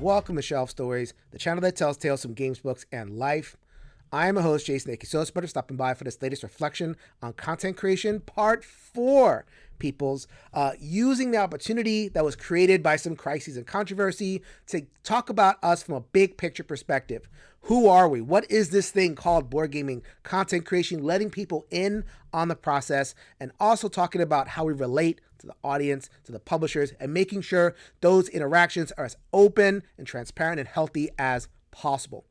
welcome to Shelf Stories, the channel that tells tales from games, books, and life. I am a host, Jason Akey. So for stopping by for this latest reflection on content creation, part 4, peoples, using the opportunity that was created by some crises and controversy to talk about us from a big picture perspective. Who are we? What is this thing called board gaming, content creation, letting people in on the process, and also talking about how we relate to the audience, to the publishers, and making sure those interactions are as open and transparent and healthy as possible.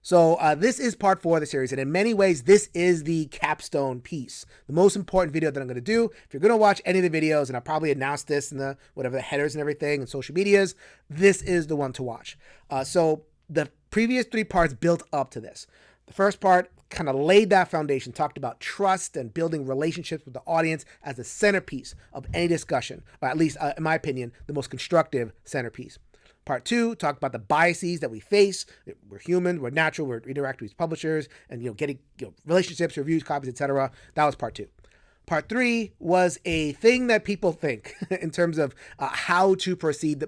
So this is part 4 of the series, and in many ways, this is the capstone piece, the most important video that I'm going to do. If you're going to watch any of the videos, and I'll probably announce this in the headers and everything and social medias, this is the one to watch. So the previous 3 parts built up to this. The first part kind of laid that foundation, talked about trust and building relationships with the audience as the centerpiece of any discussion, or at least, in my opinion, the most constructive centerpiece. Part 2 talked about the biases that we face. We're human, we're natural, we're interacting with publishers, and getting relationships, reviews, copies, etc. That was part 2. Part 3 was a thing that people think in terms of how to proceed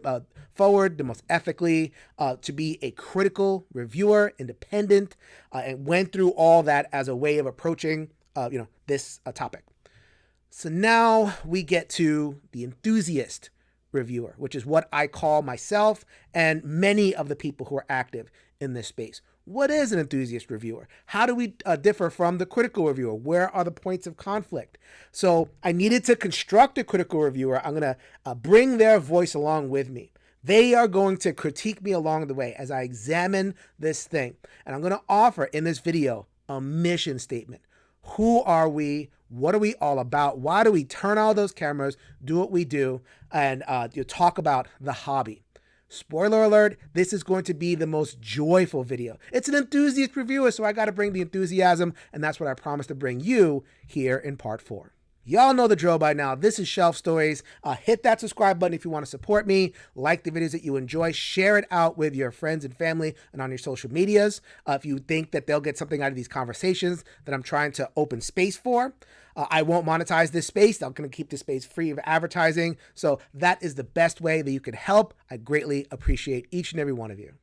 forward the most ethically, to be a critical reviewer, independent, and went through all that as a way of approaching this topic. So now we get to the enthusiast reviewer, which is what I call myself and many of the people who are active in this space. What is an enthusiast reviewer? How do we differ from the critical reviewer? Where are the points of conflict? So I needed to construct a critical reviewer. I'm going to bring their voice along with me. They are going to critique me along the way as I examine this thing. And I'm going to offer in this video a mission statement. Who are we? What are we all about? Why do we turn all those cameras, do what we do, and talk about the hobby? Spoiler alert, this is going to be the most joyful video. It's an enthusiast reviewer, so I got to bring the enthusiasm, and that's what I promised to bring you here in part 4. Y'all know the drill by now. This is Shelf Stories. Hit that subscribe button if you want to support me. Like the videos that you enjoy. Share it out with your friends and family and on your social medias. If you think that they'll get something out of these conversations that I'm trying to open space for. I won't monetize this space. I'm going to keep this space free of advertising. So that is the best way that you can help. I greatly appreciate each and every one of you.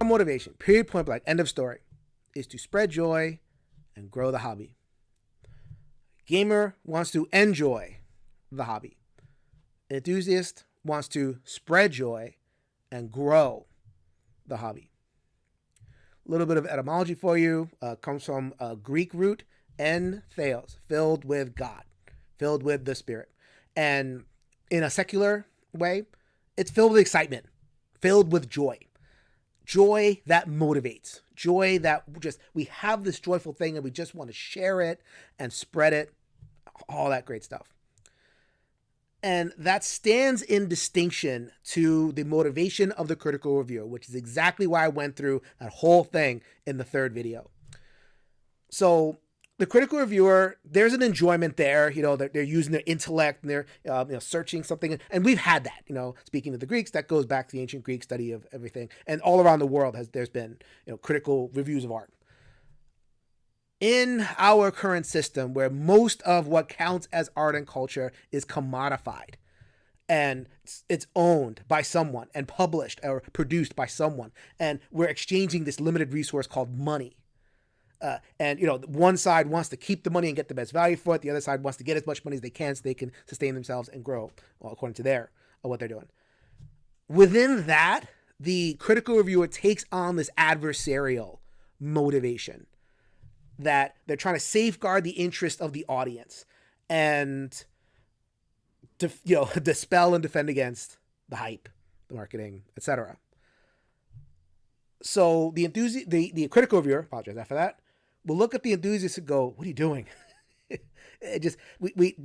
Motivation, period, point blank, end of story, is to spread joy and grow the hobby. Gamer wants to enjoy the hobby. Enthusiast wants to spread joy and grow the hobby. A little bit of etymology for you, comes from a Greek root, en theos, filled with God, filled with the Spirit. And in a secular way, it's filled with excitement, filled with joy. Joy that motivates, joy that we have this joyful thing and we just want to share it and spread it, all that great stuff. And that stands in distinction to the motivation of the critical reviewer, which is exactly why I went through that whole thing in the 3rd video. So the critical reviewer, there's an enjoyment there, they're using their intellect and they're searching something. And we've had that, speaking of the Greeks, that goes back to the ancient Greek study of everything. And all around the world there's been, critical reviews of art. In our current system, where most of what counts as art and culture is commodified and it's owned by someone and published or produced by someone, and we're exchanging this limited resource called money. And one side wants to keep the money and get the best value for it. The other side wants to get as much money as they can so they can sustain themselves and grow, according to what they're doing. Within that, the critical reviewer takes on this adversarial motivation that they're trying to safeguard the interest of the audience and dispel and defend against the hype, the marketing, etc. So the critical reviewer, apologize after that, will look at the enthusiast and go, "What are you doing?" It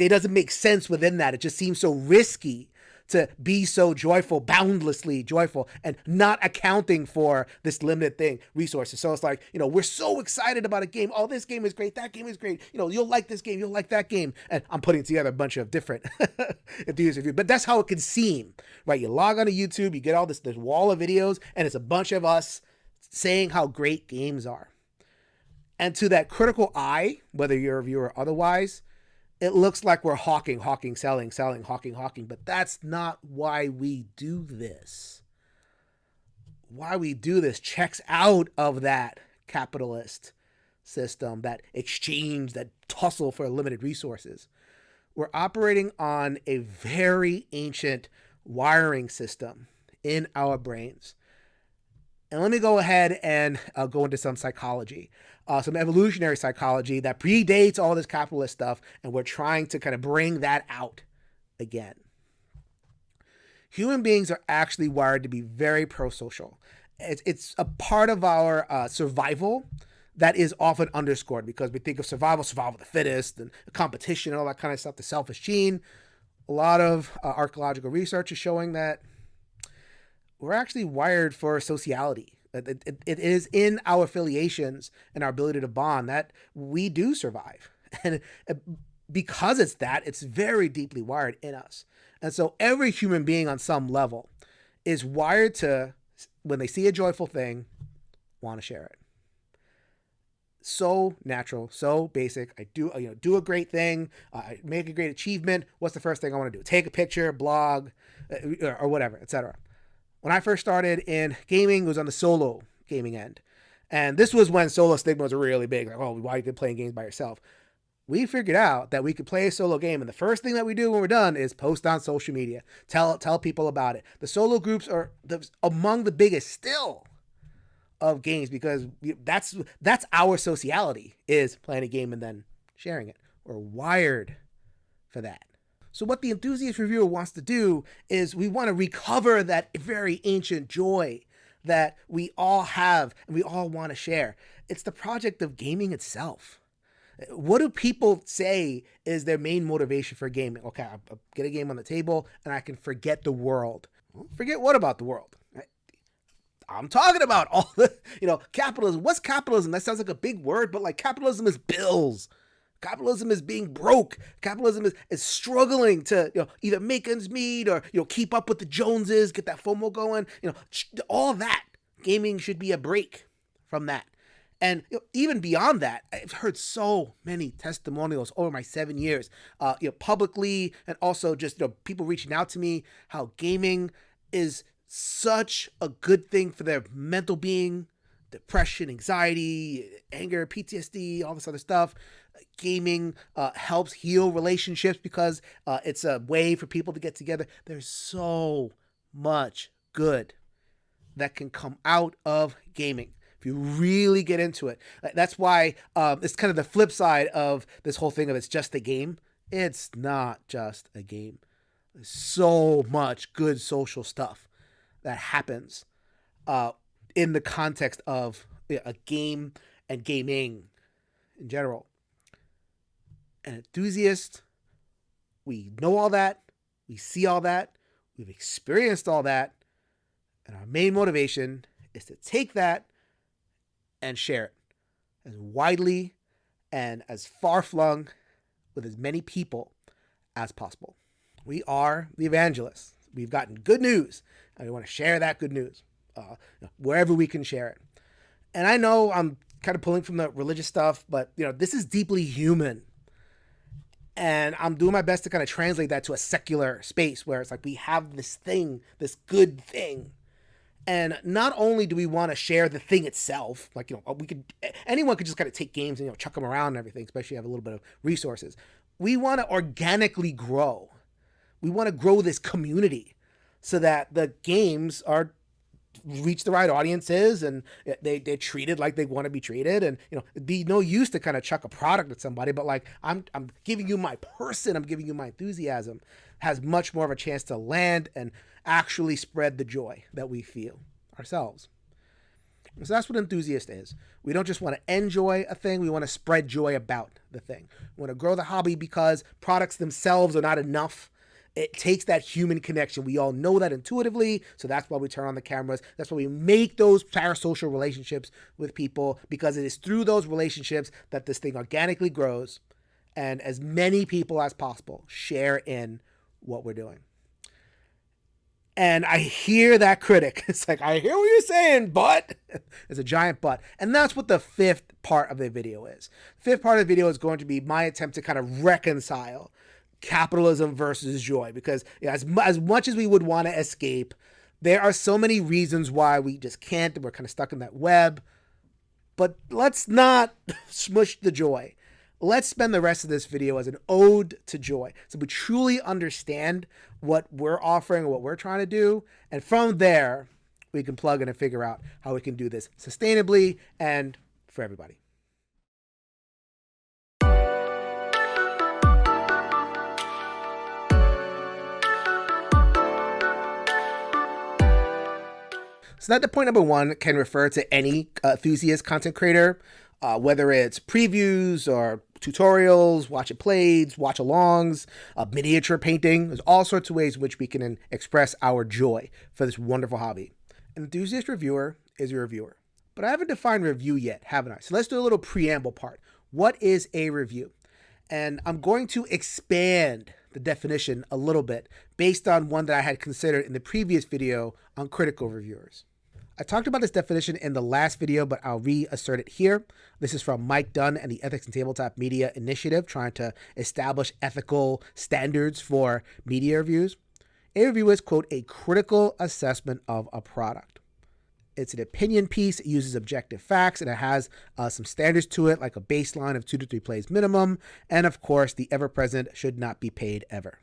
doesn't make sense within that. It just seems so risky to be so joyful, boundlessly joyful, and not accounting for this limited resources. So it's like, we're so excited about a game. Oh, this game is great. That game is great. You'll like this game. You'll like that game. And I'm putting together a bunch of different enthusiast reviews, but that's how it can seem, right? You log on to YouTube, you get all this wall of videos, and it's a bunch of us saying how great games are. And to that critical eye, whether you're a viewer or otherwise, it looks like we're hawking, selling, hawking. But that's not why we do this. Why we do this checks out of that capitalist system, that exchange, that tussle for limited resources. We're operating on a very ancient wiring system in our brains. And let me go ahead and go into some psychology, some evolutionary psychology that predates all this capitalist stuff, and we're trying to kind of bring that out again. Human beings are actually wired to be very pro-social. It's a part of our survival that is often underscored, because we think of survival of the fittest, and competition and all that kind of stuff, the selfish gene. A lot of archaeological research is showing that we're actually wired for sociality. It is in our affiliations and our ability to bond that we do survive. And because it's very deeply wired in us. And so every human being on some level is wired to, when they see a joyful thing, want to share it. So natural, so basic. I do a great thing, I make a great achievement. What's the first thing I want to do? Take a picture, blog, or whatever, etc. When I first started in gaming, it was on the solo gaming end. And this was when solo stigma was really big. Like, oh, why are you playing games by yourself? We figured out that we could play a solo game, and the first thing that we do when we're done is post on social media. Tell people about it. The solo groups are among the biggest still of games, because that's our sociality, is playing a game and then sharing it. We're wired for that. So what the Enthusiast reviewer wants to do is we want to recover that very ancient joy that we all have and we all want to share. It's the project of gaming itself. What do people say is their main motivation for gaming? Okay, I'll get a game on the table and I can forget the world. Forget what about the world? I'm talking about all the, capitalism. What's capitalism? That sounds like a big word, but like capitalism is bills. Capitalism is being broke. Capitalism is struggling to either make ends meet or keep up with the Joneses, get that FOMO going. All that. Gaming should be a break from that. And even beyond that, I've heard so many testimonials over my 7 years, publicly, and also just people reaching out to me, how gaming is such a good thing for their mental being, depression, anxiety, anger, PTSD, all this other stuff. Gaming helps heal relationships because it's a way for people to get together. There's so much good that can come out of gaming if you really get into it. That's why it's kind of the flip side of this whole thing of it's just a game. It's not just a game. There's so much good social stuff that happens in the context of a game and gaming in general. An enthusiast, we know all that, we see all that, we've experienced all that, and our main motivation is to take that and share it as widely and as far-flung with as many people as possible. We are the evangelists. We've gotten good news, and we want to share that good news wherever we can share it. And I know I'm kind of pulling from the religious stuff, but this is deeply human. And I'm doing my best to kind of translate that to a secular space where it's like we have this thing, this good thing. And not only do we want to share the thing itself, like, anyone could just kind of take games and, chuck them around and everything, especially if you have a little bit of resources. We want to organically grow. We want to grow this community so that the games reach the right audiences and they're treated like they want to be treated. And, it'd be no use to kind of chuck a product at somebody, but like, I'm giving you my person, I'm giving you my enthusiasm, has much more of a chance to land and actually spread the joy that we feel ourselves. So that's what Enthusiast is. We don't just want to enjoy a thing, we want to spread joy about the thing. We want to grow the hobby because products themselves are not enough. It takes that human connection. We all know that intuitively, so that's why we turn on the cameras. That's why we make those parasocial relationships with people, because it is through those relationships that this thing organically grows and as many people as possible share in what we're doing. And I hear that critic. It's like, I hear what you're saying, but there's a giant but. And that's what the fifth part of the video is. The fifth part of the video is going to be my attempt to kind of reconcile capitalism versus joy. Because as much as we would want to escape, there are so many reasons why we just can't. We're kind of stuck in that web. But let's not smush the joy. Let's spend the rest of this video as an ode to joy. So we truly understand what we're offering, what we're trying to do. And from there, we can plug in and figure out how we can do this sustainably and for everybody. So that the point number one can refer to any enthusiast content creator, whether it's previews or tutorials, watch it plays, watch alongs, miniature painting. There's all sorts of ways in which we can express our joy for this wonderful hobby. An enthusiast reviewer is a reviewer. But I haven't defined review yet, haven't I? So let's do a little preamble part. What is a review? And I'm going to expand the definition a little bit based on one that I had considered in the previous video on critical reviewers. I talked about this definition in the last video, but I'll reassert it here. This is from Mike Dunn and the Ethics and Tabletop Media Initiative, trying to establish ethical standards for media reviews. A review is, quote, a critical assessment of a product. It's an opinion piece. It uses objective facts, and it has some standards to it, like a baseline of 2 to 3 plays minimum. And of course, the ever-present should not be paid ever.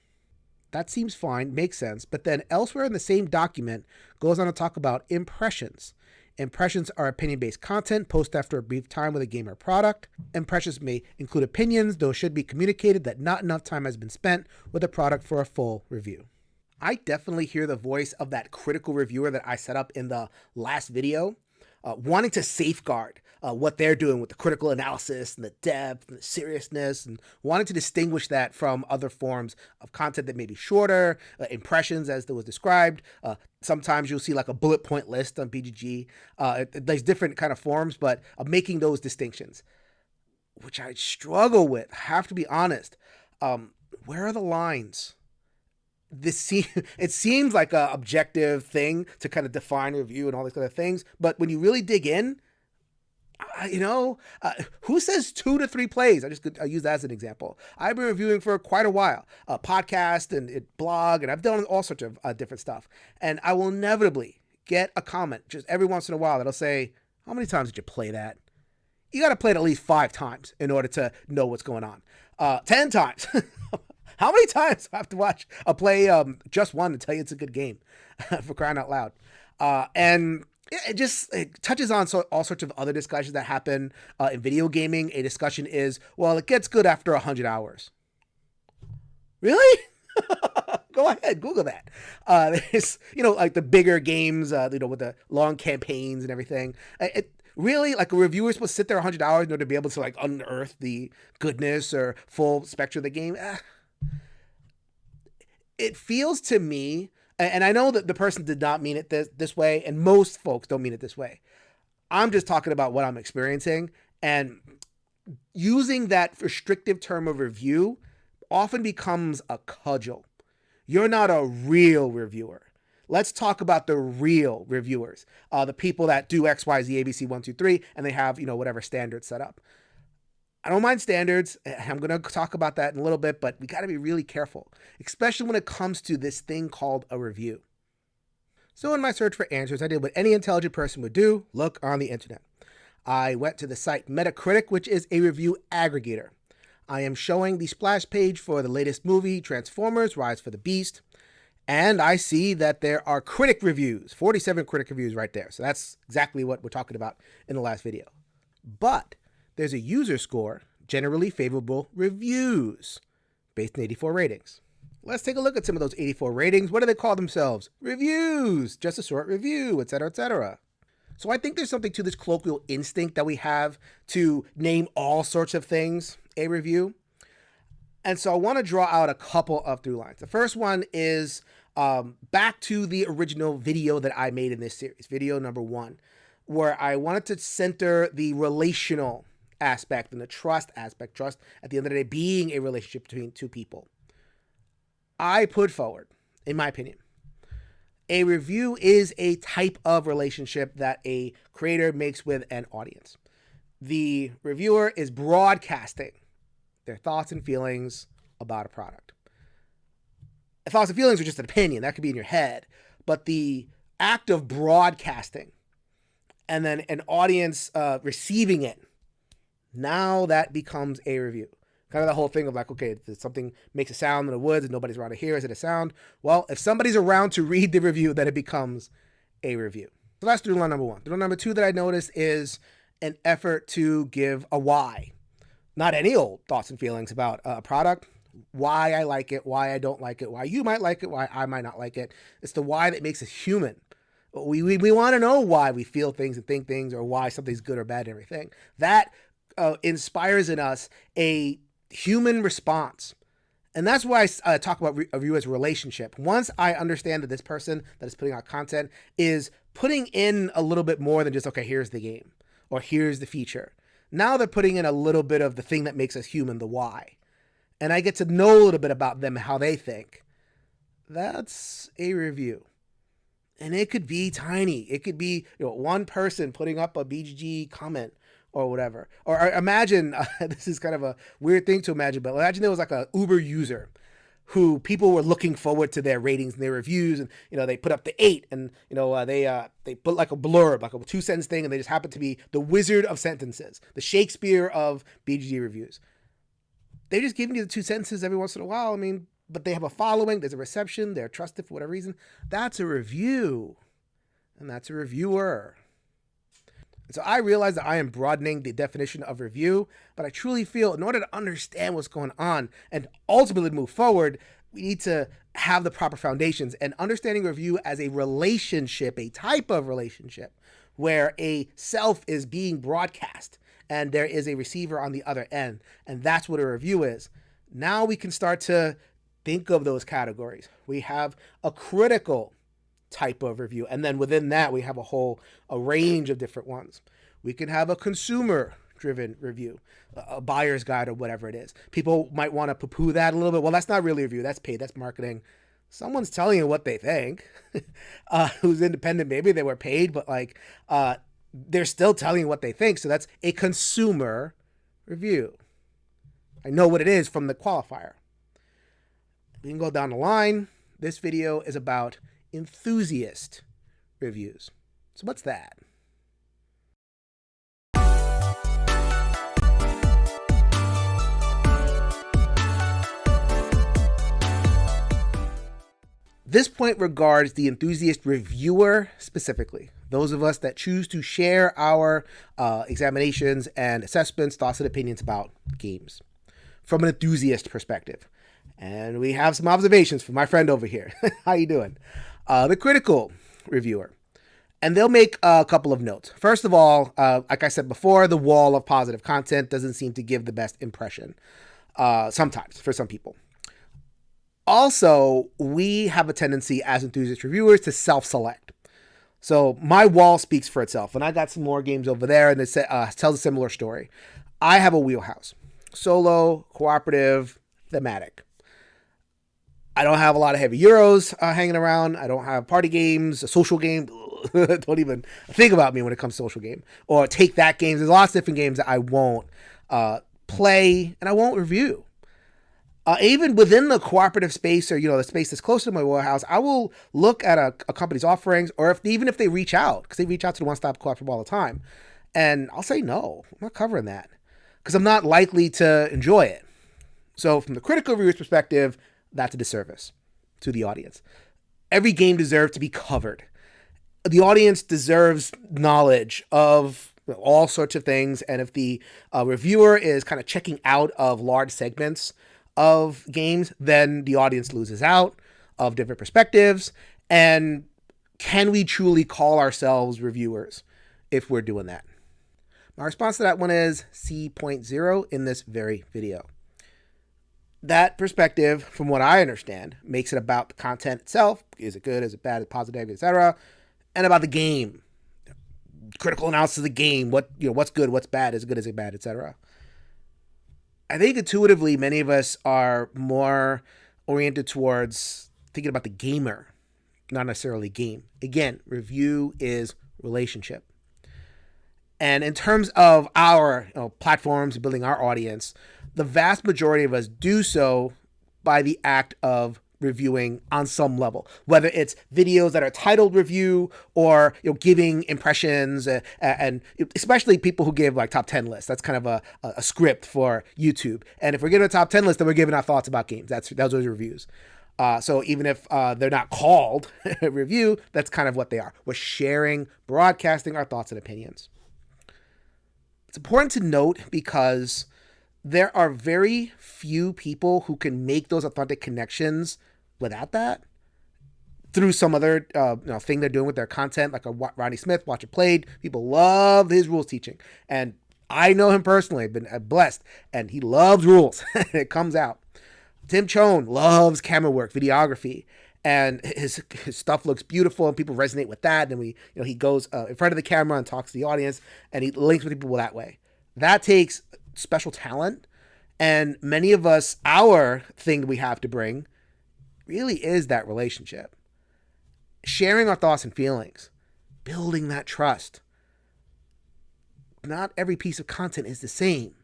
That seems fine, makes sense. But then elsewhere in the same document goes on to talk about impressions. Impressions are opinion-based content posted after a brief time with a game or product. Impressions may include opinions, though it should be communicated that not enough time has been spent with a product for a full review. I definitely hear the voice of that critical reviewer that I set up in the last video, wanting to safeguard what they're doing with the critical analysis and the depth and the seriousness, and wanting to distinguish that from other forms of content that may be shorter, impressions as was described. Sometimes you'll see like a bullet point list on BGG. There's different kind of forms, but making those distinctions, which I struggle with, I have to be honest. Where are the lines? It seems like an objective thing to kind of define review and all these other things, but when you really dig in, who says 2 to 3 plays? I use that as an example. I've been reviewing for quite a while, a podcast and blog, and I've done all sorts of different stuff. And I will inevitably get a comment just every once in a while that'll say, how many times did you play that? You got to play it at least 5 times in order to know what's going on. 10 times. How many times do I have to watch a play just one to tell you it's a good game? For crying out loud. And it touches on all sorts of other discussions that happen in video gaming. A discussion is, well, it gets good after 100 hours. Really? Go ahead, Google that. There's, like the bigger games, with the long campaigns and everything. Really, like a reviewer is supposed to sit there 100 hours in order to be able to like unearth the goodness or full spectrum of the game. It feels to me, and I know that the person did not mean it this way, and most folks don't mean it this way. I'm just talking about what I'm experiencing, and using that restrictive term of review often becomes a cudgel. You're not a real reviewer. Let's talk about the real reviewers, the people that do X, Y, Z, ABC, 1, 2, 3, and they have, whatever standards set up. I don't mind standards. I'm going to talk about that in a little bit, but we got to be really careful, especially when it comes to this thing called a review. So in my search for answers, I did what any intelligent person would do, look on the internet. I went to the site Metacritic, which is a review aggregator. I am showing the splash page for the latest movie, Transformers: Rise for the Beast, and I see that there are critic reviews, 47 critic reviews right there. So that's exactly what we're talking about in the last video. But there's a user score, generally favorable reviews, based on 84 ratings. Let's take a look at some of those 84 ratings. What do they call themselves? Reviews, just a short review, etc., etc. So I think there's something to this colloquial instinct that we have to name all sorts of things a review. And so I want to draw out a couple of through lines. The first one is back to the original video that I made in this series, video number 1, where I wanted to center the relational aspect and the trust aspect, trust at the end of the day being a relationship between two people. I put forward, in my opinion, A review is a type of relationship that a creator makes with an audience. The reviewer is broadcasting their thoughts and feelings about a product. Thoughts and feelings are just an opinion. That could be in your head. But the act of broadcasting and then an audience receiving it, now that becomes a review. Kind of the whole thing of like, okay, if something makes a sound in the woods and nobody's around to hear, is it a sound? Well, if somebody's around to read the review, then it becomes a review. So that's doodle number one. Doodle number two that I noticed is an effort to give a why. Not any old thoughts and feelings about a product. Why I like it, why I don't like it, why you might like it, why I might not like it. It's the why that makes us human. We want to know why we feel things and think things, or why something's good or bad and everything. That inspires in us a human response. And that's why I talk about review as a relationship. Once I understand that this person that is putting out content is putting in a little bit more than just, okay, here's the game or here's the feature. Now they're putting in a little bit of the thing that makes us human, the why. And I get to know a little bit about them and how they think. That's a review. And it could be tiny. It could be one person putting up a BGG comment or whatever. Or imagine, this is kind of a weird thing to imagine, but imagine there was like a Uber user who people were looking forward to their ratings and their reviews, and they put up the 8, and they put like a blurb, like a 2-sentence thing, and they just happen to be the wizard of sentences, the Shakespeare of BGG reviews. They're just giving you the 2 sentences every once in a while. I mean, but they have a following, there's a reception, they're trusted for whatever reason. That's a review, and that's a reviewer. And so I realize that I am broadening the definition of review, but I truly feel in order to understand what's going on and ultimately move forward, we need to have the proper foundations, and understanding review as a relationship, a type of relationship where a self is being broadcast and there is a receiver on the other end. And that's what a review is. Now we can start to think of those categories. We have a critical type of review, and then within that we have a range of different ones. We can have a consumer driven review, a buyer's guide or whatever it is. People might want to poo-poo that a little bit. Well, that's not really a review, that's paid, that's marketing. Someone's telling you what they think, who's independent. Maybe they were paid, but they're still telling you what they think. So that's a consumer review. I know what it is from the qualifier. We can go down the line. This video is about enthusiast reviews. So what's that? This point regards the enthusiast reviewer specifically. Those of us that choose to share our examinations and assessments, thoughts and opinions about games from an enthusiast perspective. And we have some observations from my friend over here. How you doing? The critical reviewer. And they'll make a couple of notes. First of all, like I said before, the wall of positive content doesn't seem to give the best impression sometimes for some people. Also, we have a tendency as enthusiast reviewers to self-select. So my wall speaks for itself. And I got some more games over there, and it tells a similar story. I have a wheelhouse. Solo, cooperative, thematic. I don't have a lot of heavy Euros hanging around. I don't have party games, a social game. Don't even think about me when it comes to social game. Or take that games. There's lots of different games that I won't play and I won't review. Even within the cooperative space, or the space that's close to my warehouse, I will look at a company's offerings, or even if they reach out, because they reach out to the one-stop cooperative all the time, and I'll say no, I'm not covering that, because I'm not likely to enjoy it. So from the critical reviewer's perspective, that's a disservice to the audience. Every game deserves to be covered. The audience deserves knowledge of all sorts of things, and if the reviewer is kind of checking out of large segments of games, then the audience loses out of different perspectives. And can we truly call ourselves reviewers if we're doing that? My response to that one is C.0 in this very video. That perspective, from what I understand, makes it about the content itself. Is it good? Is it bad? Is it positive? Etc. And about the game. Critical analysis of the game. What's good? What's bad? Is it good? Is it bad? Etc. I think intuitively, many of us are more oriented towards thinking about the gamer not necessarily game. Again, review is relationship. And in terms of our platforms, building our audience, the vast majority of us do so by the act of reviewing on some level, whether it's videos that are titled review or giving impressions, and especially people who give like top 10 lists. That's kind of a script for YouTube. And if we're giving a top 10 list, then we're giving our thoughts about games. Those are reviews. So even if they're not called a review, that's kind of what they are. We're sharing, broadcasting our thoughts and opinions. It's important to note because there are very few people who can make those authentic connections without that through some other thing they're doing with their content, like a Ronnie Smith, Watch It Played. People love his rules teaching. And I know him personally, I've been blessed, and he loves rules. It comes out. Tim Chone loves camera work, videography, and his stuff looks beautiful and people resonate with that. And he goes in front of the camera and talks to the audience, and he links with people that way. That takes special talent. And many of us, our thing we have to bring really is that relationship. Sharing our thoughts and feelings, building that trust. Not every piece of content is the same.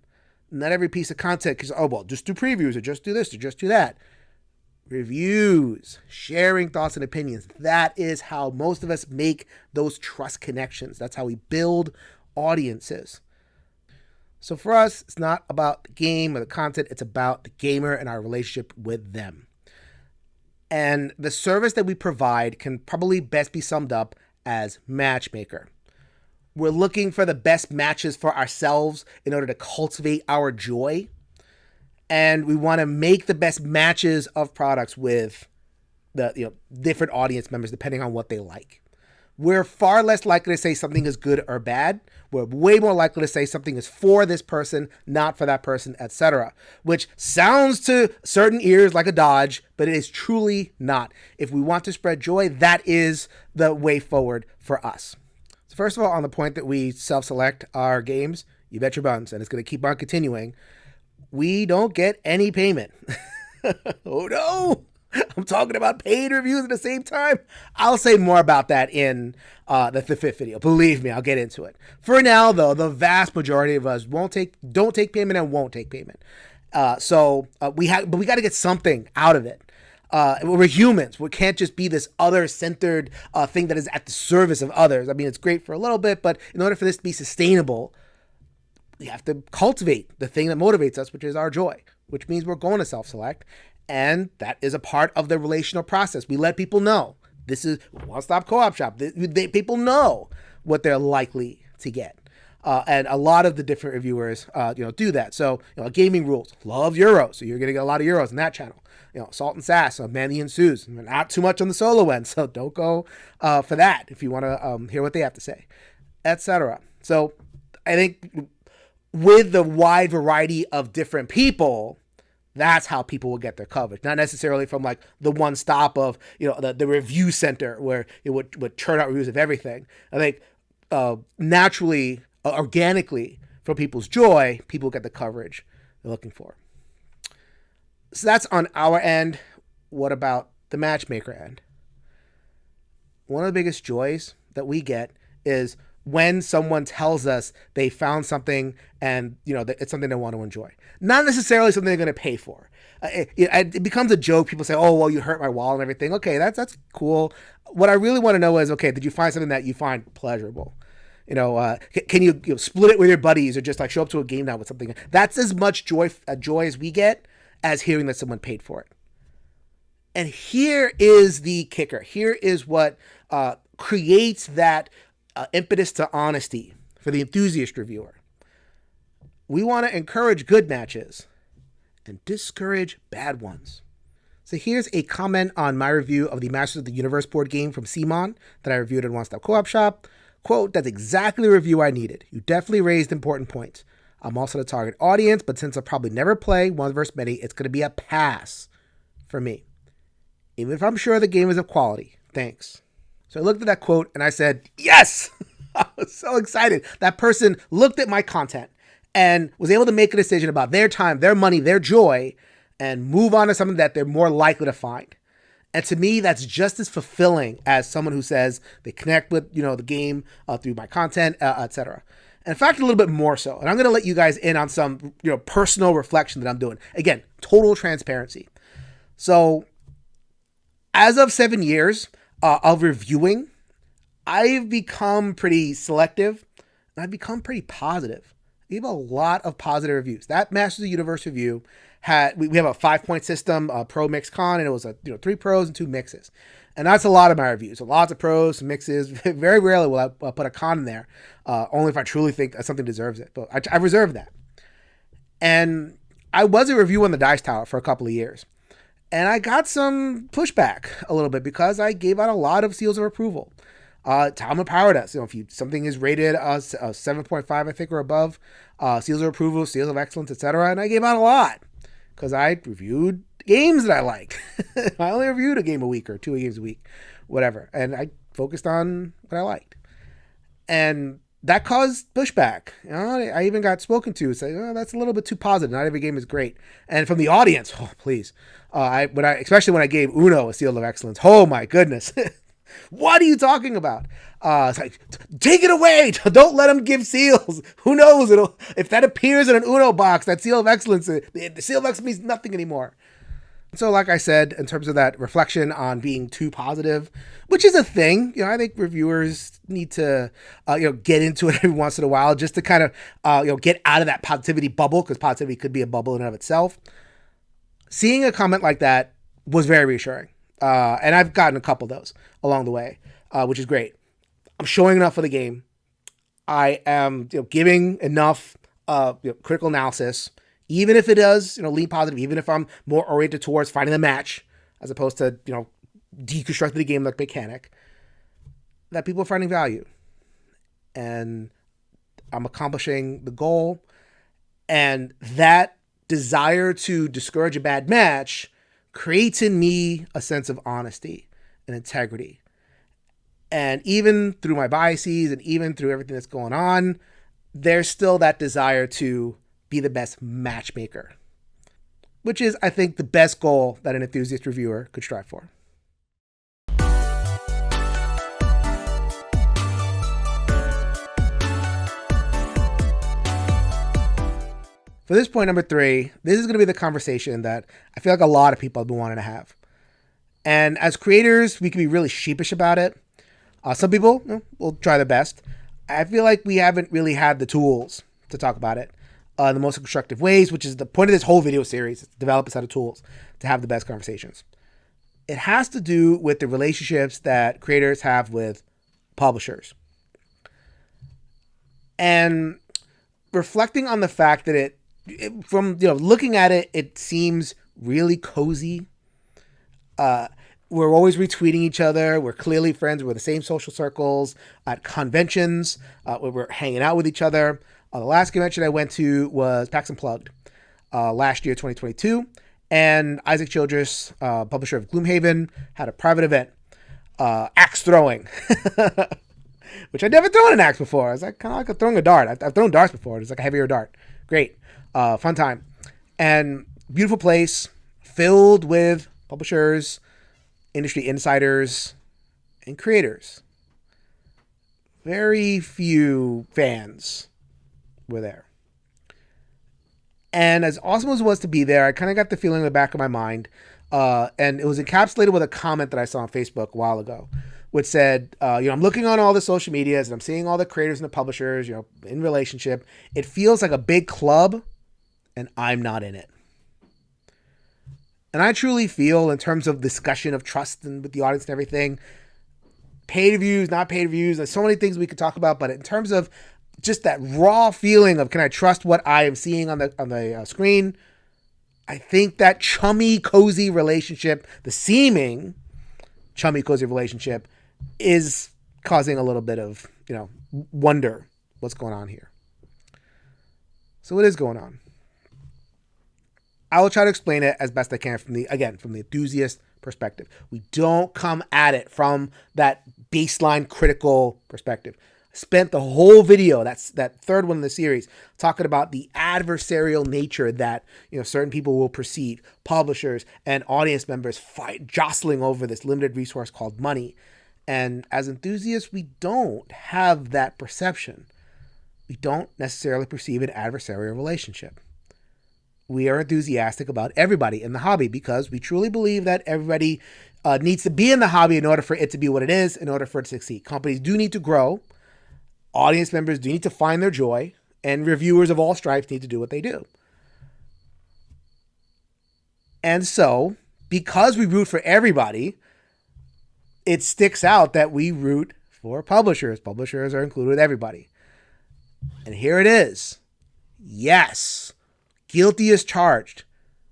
Not every piece of content is, just do previews or just do this or just do that. Reviews, sharing thoughts and opinions. That is how most of us make those trust connections. That's how we build audiences. So for us, it's not about the game or the content. It's about the gamer and our relationship with them. And the service that we provide can probably best be summed up as Matchmaker. We're looking for the best matches for ourselves in order to cultivate our joy. And we want to make the best matches of products with the different audience members depending on what they like. We're far less likely to say something is good or bad. We're way more likely to say something is for this person, not for that person, etc. Which sounds to certain ears like a dodge, but it is truly not. If we want to spread joy, that is the way forward for us. So first of all, on the point that we self-select our games, you bet your buns, and it's going to keep on continuing. We don't get any payment. Oh no! I'm talking about paid reviews at the same time. I'll say more about that in the fifth video. Believe me, I'll get into it. For now, though, the vast majority of us don't take payment and won't take payment. But we got to get something out of it. We're humans. We can't just be this other-centered thing that is at the service of others. I mean, it's great for a little bit, but in order for this to be sustainable, we have to cultivate the thing that motivates us, which is our joy, which means we're going to self-select. And that is a part of the relational process. We let people know this is one-stop co-op shop. People know what they're likely to get. And a lot of the different reviewers, do that. So, Gaming Rules loves Euros. So you're going to get a lot of Euros in that channel. Salt and Sass, Manny and Sue's. Not too much on the solo end. So don't go for that if you want to hear what they have to say, etc. So I think with the wide variety of different people, that's how people will get their coverage. Not necessarily from like the one stop of, the review center where it would churn out reviews of everything. I think naturally, organically, for people's joy, people get the coverage they're looking for. So that's on our end. What about the Matchmaker end? One of the biggest joys that we get is when someone tells us they found something and, it's something they want to enjoy. Not necessarily something they're going to pay for. It becomes a joke. People say, oh, well, you hurt my wallet and everything. Okay, that's cool. What I really want to know is, okay, did you find something that you find pleasurable? Can you, split it with your buddies or just like show up to a game night with something? That's as much joy as we get as hearing that someone paid for it. And here is the kicker. Here is what creates that impetus to honesty for the enthusiast reviewer. We want to encourage good matches and discourage bad ones. So here's a comment on my review of the Masters of the Universe board game from Simon that I reviewed in One Stop Co-op Shop. Quote, that's exactly the review I needed. You definitely raised important points. I'm also the target audience, but since I'll probably never play one versus many, it's going to be a pass for me. Even if I'm sure the game is of quality. Thanks. So I looked at that quote and I said, yes! I was so excited. That person looked at my content and was able to make a decision about their time, their money, their joy, and move on to something that they're more likely to find. And to me, that's just as fulfilling as someone who says they connect with, the game through my content, etc. And in fact, a little bit more so. And I'm going to let you guys in on some, personal reflection that I'm doing. Again, total transparency. So as of 7 years of reviewing, I've become pretty selective and I've become pretty positive. We have a lot of positive reviews. That Masters of the Universe review we have a 5-point system, pro, mix, con, and it was 3 pros and 2 mixes. And that's a lot of my reviews. So lots of pros, some mixes. Very rarely will I put a con in there, only if I truly think something deserves it. But I reserve that. And I was a review on the Dice Tower for a couple of years. And I got some pushback a little bit because I gave out a lot of seals of approval. Tom empowered us. If something is rated 7.5, I think, or above, seals of approval, seals of excellence, etc. And I gave out a lot because I reviewed games that I liked. I only reviewed a game a week or 2 games a week, whatever. And I focused on what I liked. And that caused pushback. I even got spoken to saying, that's a little bit too positive. Not every game is great. And from the audience, please. Especially when I gave Uno a seal of excellence. Oh my goodness. What are you talking about? It's like, take it away. Don't let him give seals. Who knows? If that appears in an Uno box, that seal of excellence, the seal of excellence means nothing anymore. So like I said, in terms of that reflection on being too positive, which is a thing, I think reviewers need to, get into it every once in a while just to kind of, get out of that positivity bubble, because positivity could be a bubble in and of itself. Seeing a comment like that was very reassuring. And I've gotten a couple of those along the way, which is great. I'm showing enough for the game. I am giving enough critical analysis, even if it does lean positive, even if I'm more oriented towards finding the match as opposed to deconstructing the game like mechanic, that people are finding value. And I'm accomplishing the goal. And that desire to discourage a bad match creates in me a sense of honesty and integrity. And even through my biases and even through everything that's going on, there's still that desire to be the best matchmaker, which is, I think, the best goal that an enthusiast reviewer could strive for. For this point number 3, this is going to be the conversation that I feel like a lot of people have been wanting to have. And as creators, we can be really sheepish about it. Some people will try their best. I feel like we haven't really had the tools to talk about it in the most constructive ways, which is the point of this whole video series, is to develop a set of tools to have the best conversations. It has to do with the relationships that creators have with publishers. And reflecting on the fact that from looking at it, it seems really cozy. We're always retweeting each other. We're clearly friends. We're in the same social circles at conventions. We're hanging out with each other. The last convention I went to was PAX Unplugged last year, 2022. And Isaac Childress, publisher of Gloomhaven, had a private event, axe throwing, which I'd never thrown an axe before. It's like kind of like throwing a dart. I've thrown darts before. It's like a heavier dart. Great. Fun time. And beautiful place filled with publishers, industry insiders, and creators. Very few fans were there. And as awesome as it was to be there, I kind of got the feeling in the back of my mind, and it was encapsulated with a comment that I saw on Facebook a while ago, which said, I'm looking on all the social medias and I'm seeing all the creators and the publishers, in relationship. It feels like a big club and I'm not in it. And I truly feel, in terms of discussion of trust and with the audience and everything, paid reviews, not paid reviews, there's so many things we could talk about, but in terms of just that raw feeling of, can I trust what I am seeing on the screen? I think that chummy, cozy relationship, the seeming chummy, cozy relationship, is causing a little bit of, wonder what's going on here. So what is going on? I will try to explain it as best I can from the enthusiast perspective. We don't come at it from that baseline critical perspective. I spent the whole video, that's that third one in the series, talking about the adversarial nature that certain people will perceive, publishers and audience members jostling over this limited resource called money. And as enthusiasts, we don't have that perception. We don't necessarily perceive an adversarial relationship. We are enthusiastic about everybody in the hobby because we truly believe that everybody needs to be in the hobby in order for it to be what it is, in order for it to succeed. Companies do need to grow. Audience members do need to find their joy. And reviewers of all stripes need to do what they do. And so, because we root for everybody, it sticks out that we root for publishers. Publishers are included with everybody. And here it is. Yes, guilty as charged.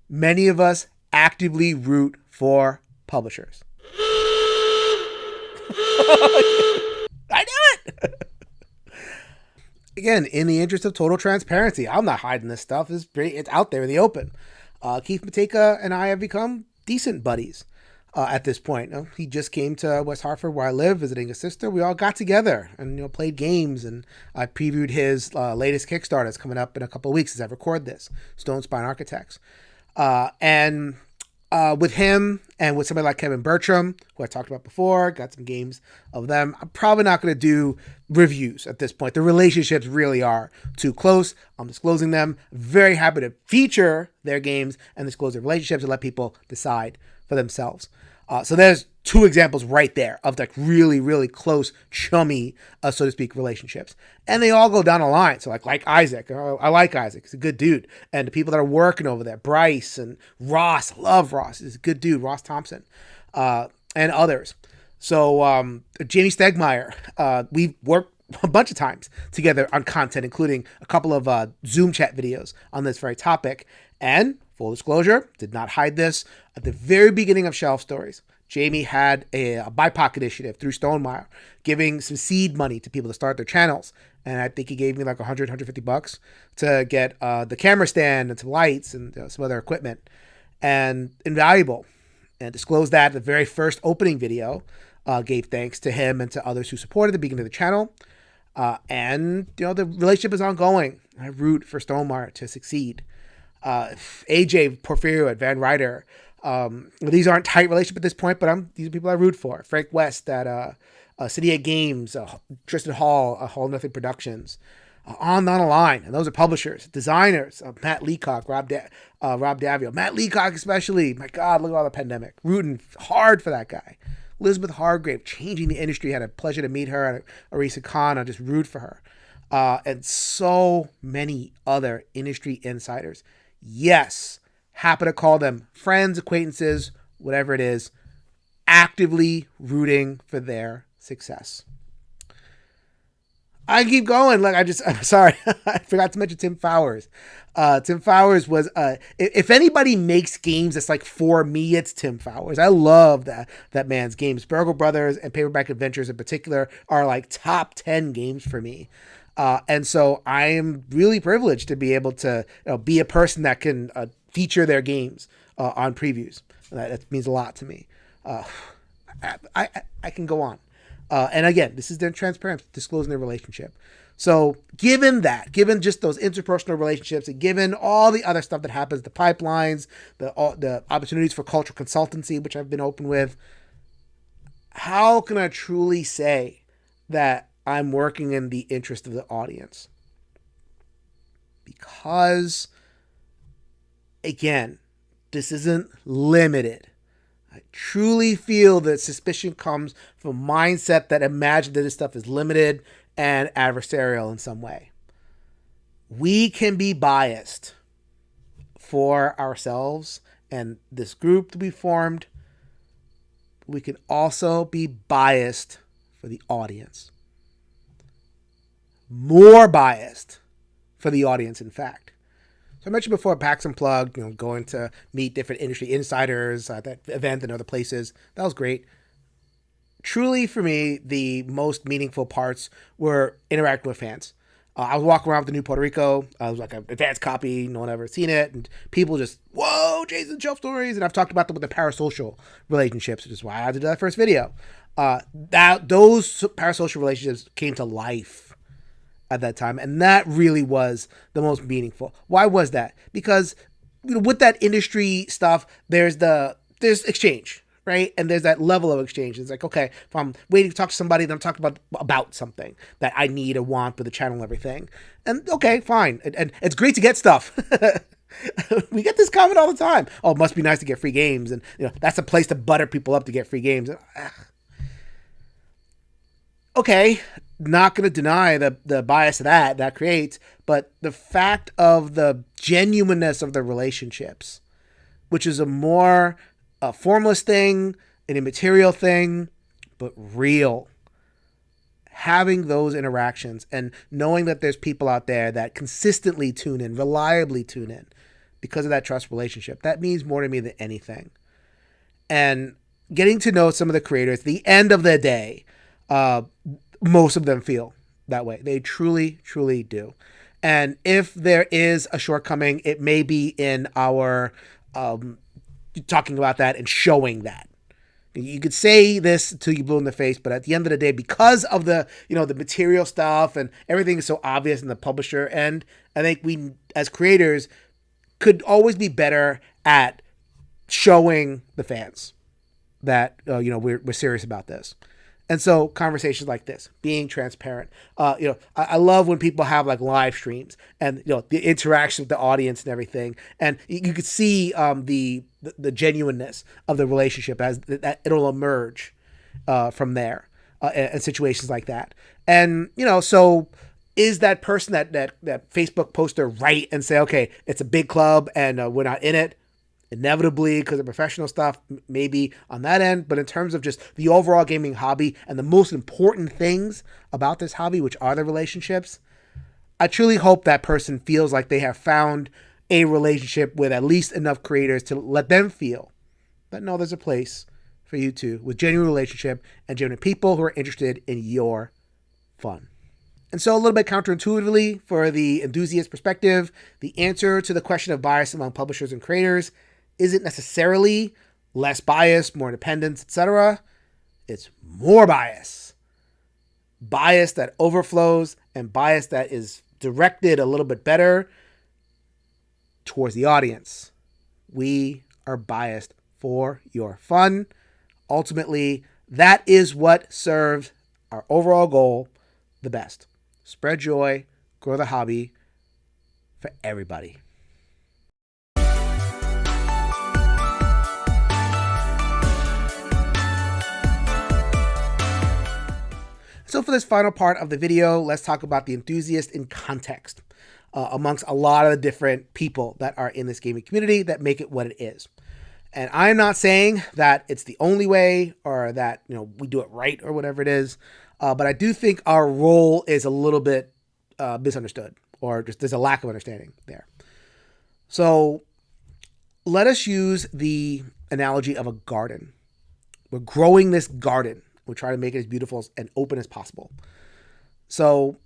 Many of us actively root for publishers. I knew it! Again, in the interest of total transparency, I'm not hiding this stuff. It's out there in the open. Keith Mateka and I have become decent buddies at this point. He just came to West Hartford, where I live, visiting his sister. We all got together and played games, and I previewed his latest Kickstarter that's coming up in a couple of weeks as I record this, Stone Spine Architects. And with him and with somebody like Kevin Bertram, who I talked about before, got some games of them. I'm probably not going to do reviews at this point. The relationships really are too close. I'm disclosing them. Very happy to feature their games and disclose their relationships and let people decide for themselves. So there's two examples right there of like really, really close, chummy, so to speak, relationships. And they all go down the line. So like Isaac, I like Isaac. He's a good dude. And the people that are working over there, Bryce and Ross, I love Ross. He's a good dude, Ross Thompson, and others. So Jamie Stegmeyer, we've worked a bunch of times together on content, including a couple of Zoom chat videos on this very topic. And full disclosure, did not hide this. At the very beginning of Shelf Stories, Jamie had a BIPOC initiative through Stonemaier, giving some seed money to people to start their channels. And I think he gave me like $150 to get the camera stand and some lights and some other equipment. And invaluable. And disclosed that the very first opening video, gave thanks to him and to others who supported the beginning of the channel. And the relationship is ongoing. I root for Stonemaier to succeed. AJ Porfirio at Van Ryder. These aren't tight relationships at this point, but these are people I root for. Frank West at City of Games, Tristan Hall, Hall Nothing Productions, on down the line. And those are publishers, designers, Matt Leacock, Rob Davio. Matt Leacock especially. My God, look at all the pandemic. Rooting hard for that guy. Elizabeth Hargrave, changing the industry. Had a pleasure to meet her at Arisa Khan. I just root for her. And so many other industry insiders. Yes, happen to call them friends, acquaintances, whatever it is, actively rooting for their success. I keep going. I'm sorry. I forgot to mention Tim Fowers. Tim Fowers was, if anybody makes games that's like for me, it's Tim Fowers. I love that man's games. Burgle Brothers and Paperback Adventures in particular are like top 10 games for me. And so I am really privileged to be able to be a person that can feature their games on previews. That means a lot to me. I can go on. And again, this is their transparency, disclosing their relationship. So given just those interpersonal relationships and given all the other stuff that happens, the pipelines, the opportunities for cultural consultancy, which I've been open with, how can I truly say that I'm working in the interest of the audience? Because, again, this isn't limited. I truly feel that suspicion comes from a mindset that imagines that this stuff is limited and adversarial in some way. We can be biased for ourselves and this group to be formed. We can also be biased for the audience. More biased for the audience, in fact. So I mentioned before PAX Unplugged, going to meet different industry insiders at that event and other places. That was great. Truly, for me, the most meaningful parts were interacting with fans. I was walking around with the new Puerto Rico. I was like an advanced copy. No one ever seen it. And people just, whoa, Jason Shelf Stories. And I've talked about them with the parasocial relationships, which is why I had to do that first video. Those parasocial relationships came to life at that time. And that really was the most meaningful. Why was that? Because with that industry stuff, there's exchange. Right. And there's that level of exchange. It's like, okay, if I'm waiting to talk to somebody, then I'm talking about something that I need or want with the channel and everything. And okay, fine. And it's great to get stuff. We get this comment all the time. Oh, it must be nice to get free games. And that's a place to butter people up to get free games. Okay, not going to deny the bias that creates, but the fact of the genuineness of the relationships, which is a more a formless thing, an immaterial thing, but real. Having those interactions and knowing that there's people out there that consistently tune in, reliably tune in because of that trust relationship, that means more to me than anything. And getting to know some of the creators, the end of the day, most of them feel that way. They truly, truly do. And if there is a shortcoming, it may be in our talking about that and showing that. You could say this until you blew in the face, but at the end of the day, because of the the material stuff and everything is so obvious in the publisher end, I think we as creators could always be better at showing the fans that we're serious about this. And so conversations like this, being transparent, I love when people have like live streams and, the interaction with the audience and everything. And you could see the genuineness of the relationship as that it'll emerge from there and situations like that. And, so is that person that Facebook poster right and say, okay, it's a big club and we're not in it? Inevitably, because of professional stuff, maybe on that end. But in terms of just the overall gaming hobby and the most important things about this hobby, which are the relationships, I truly hope that person feels like they have found a relationship with at least enough creators to let them feel that, no, there's a place for you too, with genuine relationship and genuine people who are interested in your fun. And so a little bit counterintuitively, for the enthusiast perspective, the answer to the question of bias among publishers and creators isn't necessarily less bias, more independence, etc. It's more bias. Bias that overflows and bias that is directed a little bit better towards the audience. We are biased for your fun. Ultimately, that is what serves our overall goal the best. Spread joy, grow the hobby for everybody. So for this final part of the video, let's talk about the enthusiast in context amongst a lot of the different people that are in this gaming community that make it what it is. And I'm not saying that it's the only way or that we do it right or whatever it is, but I do think our role is a little bit misunderstood, or just there's a lack of understanding there. So let us use the analogy of a garden. We're growing this garden. We're trying to make it as beautiful and open as possible. So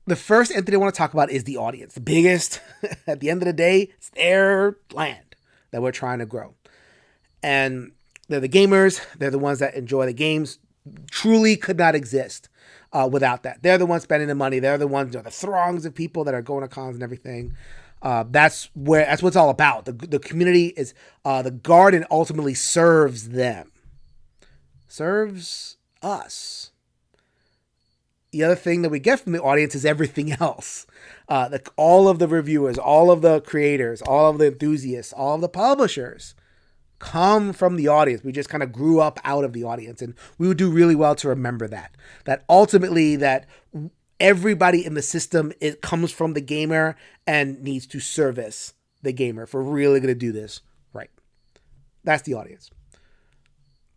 the first entity I want to talk about is the audience. The biggest, at the end of the day, it's their land that we're trying to grow. And they're the gamers. They're the ones that enjoy the games. Truly could not exist without that. They're the ones spending the money. They're the ones, the throngs of people that are going to cons and everything. That's what it's all about. The community is, the garden ultimately serves them. Serves us. The other thing that we get from the audience is everything else. All of the reviewers, all of the creators, all of the enthusiasts, all of the publishers come from the audience. We just kind of grew up out of the audience, and we would do really well to remember that ultimately that everybody in the system, it comes from the gamer and needs to service the gamer if we're really going to do this right. That's the audience.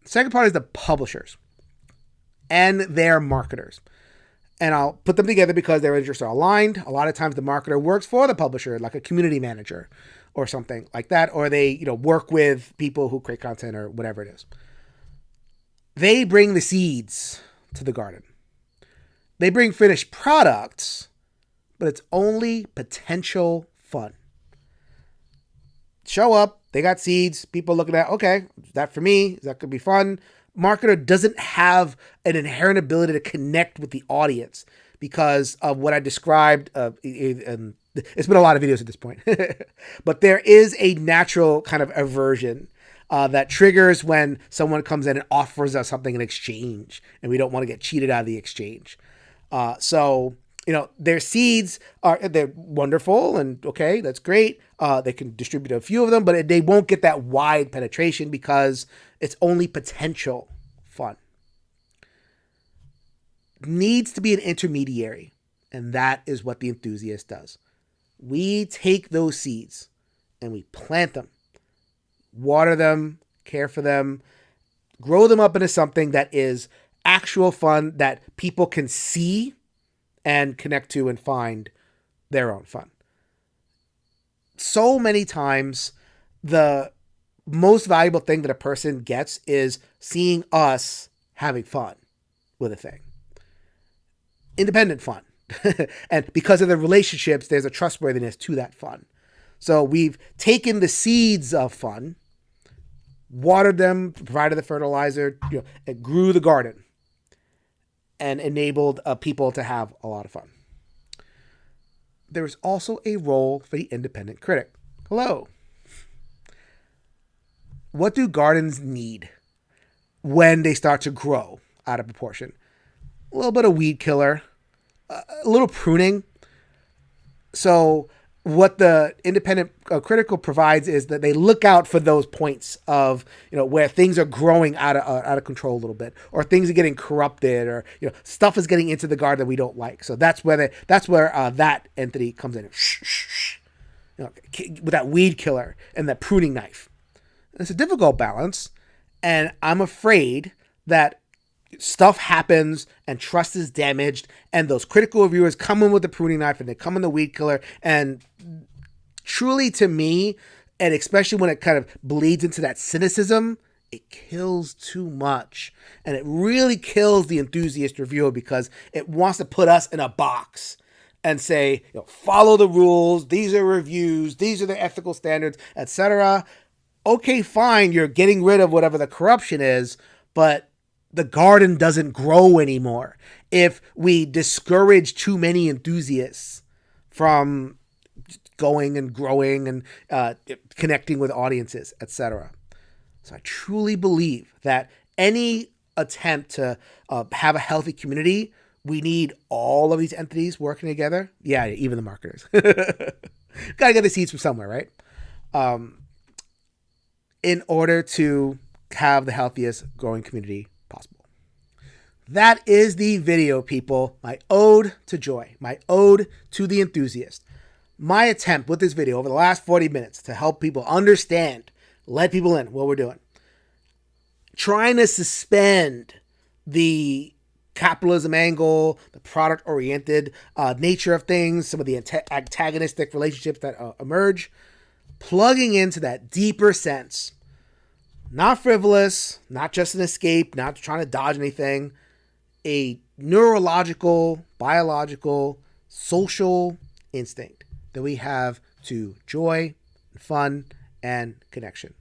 The second part is the publishers and their marketers. And I'll put them together because their interests are aligned. A lot of times the marketer works for the publisher, like a community manager or something like that. Or they, work with people who create content or whatever it is. They bring the seeds to the garden. They bring finished products, but it's only potential fun. Show up, they got seeds, people looking at, okay, is that for me? Is that going to be fun? Marketer doesn't have an inherent ability to connect with the audience because of what I described. And it's been a lot of videos at this point, but there is a natural kind of aversion that triggers when someone comes in and offers us something in exchange, and we don't want to get cheated out of the exchange. So, their seeds they're wonderful and okay, that's great. They can distribute a few of them, but they won't get that wide penetration because it's only potential fun. Needs to be an intermediary, and that is what the Enthusiast does. We take those seeds and we plant them, water them, care for them, grow them up into something that is actual fun that people can see and connect to and find their own fun. So many times, the most valuable thing that a person gets is seeing us having fun with a thing. Independent fun. And because of the relationships, there's a trustworthiness to that fun. So we've taken the seeds of fun, watered them, provided the fertilizer, and grew the garden, and enabled people to have a lot of fun. There is also a role for the independent critic. Hello. What do gardens need when they start to grow out of proportion? A little bit of weed killer, a little pruning. So what the independent critical provides is that they look out for those points of, where things are growing out of control a little bit, or things are getting corrupted, or, stuff is getting into the garden that we don't like. So that's where that entity comes in, with that weed killer and that pruning knife. It's a difficult balance, and I'm afraid that stuff happens and trust is damaged, and those critical reviewers come in with the pruning knife and they come in the weed killer, and truly, to me, and especially when it kind of bleeds into that cynicism, it kills too much. And it really kills the enthusiast reviewer because it wants to put us in a box and say, follow the rules, these are reviews, these are the ethical standards, etc. Okay, fine, you're getting rid of whatever the corruption is, but the garden doesn't grow anymore if we discourage too many enthusiasts from going and growing and connecting with audiences, etc. So I truly believe that any attempt to have a healthy community, we need all of these entities working together. Yeah, even the marketers. Gotta get the seeds from somewhere, right? In order to have the healthiest growing community possible. That is the video, people. My ode to joy. My ode to the enthusiast. My attempt with this video over the last 40 minutes to help people understand, let people in what we're doing. Trying to suspend the capitalism angle, the product-oriented nature of things, some of the antagonistic relationships that emerge, plugging into that deeper sense. Not frivolous, not just an escape, not trying to dodge anything. A neurological, biological, social instinct that we have to joy, fun, and connection.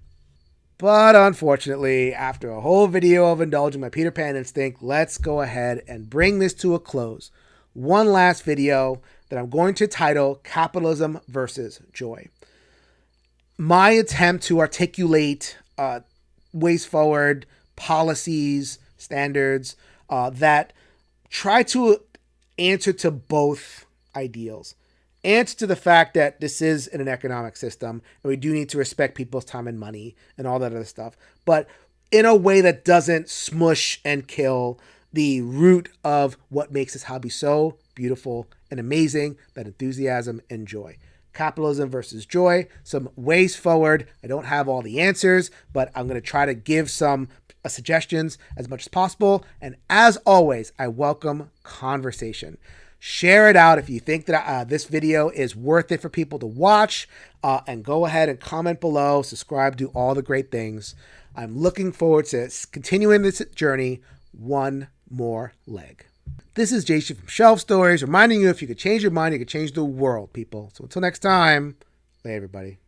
But unfortunately, after a whole video of indulging my Peter Pan instinct, let's go ahead and bring this to a close. One last video that I'm going to title Capitalism versus Joy. My attempt to articulate ways forward, policies, standards that try to answer to both ideals. Answer to the fact that this is in an economic system and we do need to respect people's time and money and all that other stuff, but in a way that doesn't smush and kill the root of what makes this hobby so beautiful and amazing, that enthusiasm and joy. Capitalism versus joy, some ways forward. I don't have all the answers, but I'm going to try to give some suggestions as much as possible. And as always, I welcome conversation. Share it out if you think that this video is worth it for people to watch, and go ahead and comment below, subscribe, do all the great things. I'm looking forward to continuing this journey one more leg. This is Jason from Shelf Stories, reminding you if you could change your mind, you could change the world, people. So until next time, bye everybody.